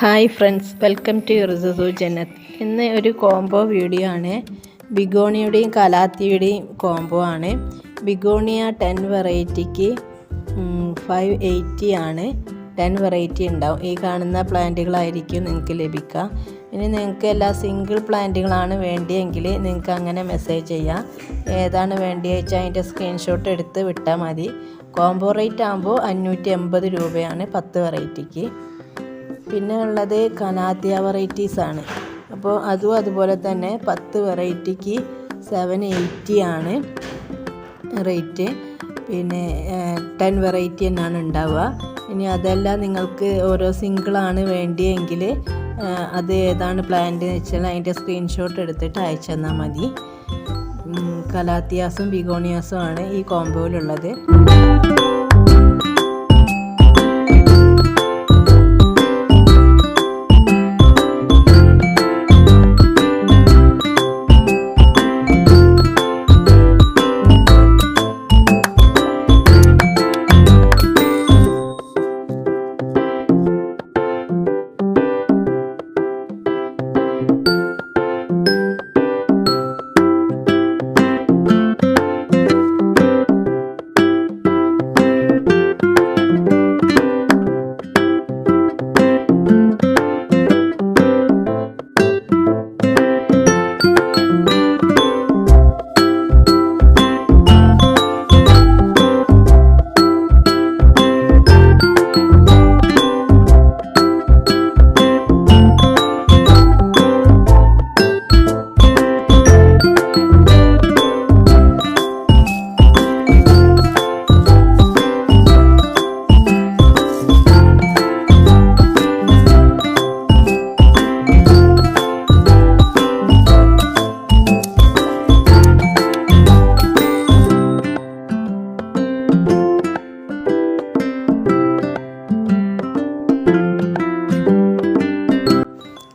Hi friends, welcome to Rusu Jannath. ഇന്ന് ഒരു combo video ആണ്. ബിഗോണിയുടെയും കലാത്തിയുടെയും കോംബോ ആണ്. ബിഗോണിയ 10 വെറൈറ്റിക്ക് 580 ആണ്. 10 വെറൈറ്റി ഉണ്ടാവും. ഈ കാണുന്ന പ്ലാന്റുകളായിരിക്കും നിങ്ങൾക്ക് ലഭിക്കുക. ഇനി നിങ്ങൾക്ക് എല്ലാ സിംഗിൾ പ്ലാന്റുകളാണ് വേണ്ടിയെങ്കിൽ നിങ്ങൾക്ക് അങ്ങനെ മെസ്സേജ് ചെയ്യാം. ഏതാണ് വേണ്ടിയെന്ന് വെച്ചാൽ അതിൻ്റെ സ്ക്രീൻഷോട്ട് എടുത്ത് വിട്ടാൽ മതി. കോംബോ റേറ്റ് ആകുമ്പോൾ 580 രൂപയാണ് 10 വെറൈറ്റിക്ക്. പിന്നെ ഉള്ളത് കനാത്തിയ വെറൈറ്റീസ് ആണ്. അപ്പോൾ അതും അതുപോലെ തന്നെ 10 വെറൈറ്റിക്ക് 780 ആണ് റേറ്റ്. പിന്നെ 10 വെറൈറ്റി തന്നെയാണ് ഉണ്ടാവുക. ഇനി അതെല്ലാം നിങ്ങൾക്ക് ഓരോ സിംഗിളാണ് വേണ്ടിയെങ്കിൽ അത് ഏതാണ് പ്ലാന്റ് എന്ന് വെച്ചാൽ അതിൻ്റെ സ്ക്രീൻഷോട്ട് എടുത്തിട്ട് അയച്ചു തന്നാൽ മതി. കലാത്തിയാസും ബിഗോണിയാസും ആണ് ഈ കോംബോയിലുള്ളത്.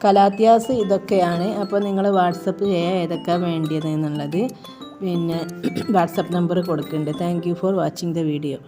കലാത്തിയാസ് ഇതൊക്കെയാണ്. അപ്പോൾ നിങ്ങൾ വാട്സപ്പ് ചെയ്യുക ഏതൊക്കെയാണ് വേണ്ടിയത് എന്നുള്ളത്. പിന്നെ വാട്സപ്പ് നമ്പർ കൊടുക്കുന്നുണ്ട്. Thank you for watching the video.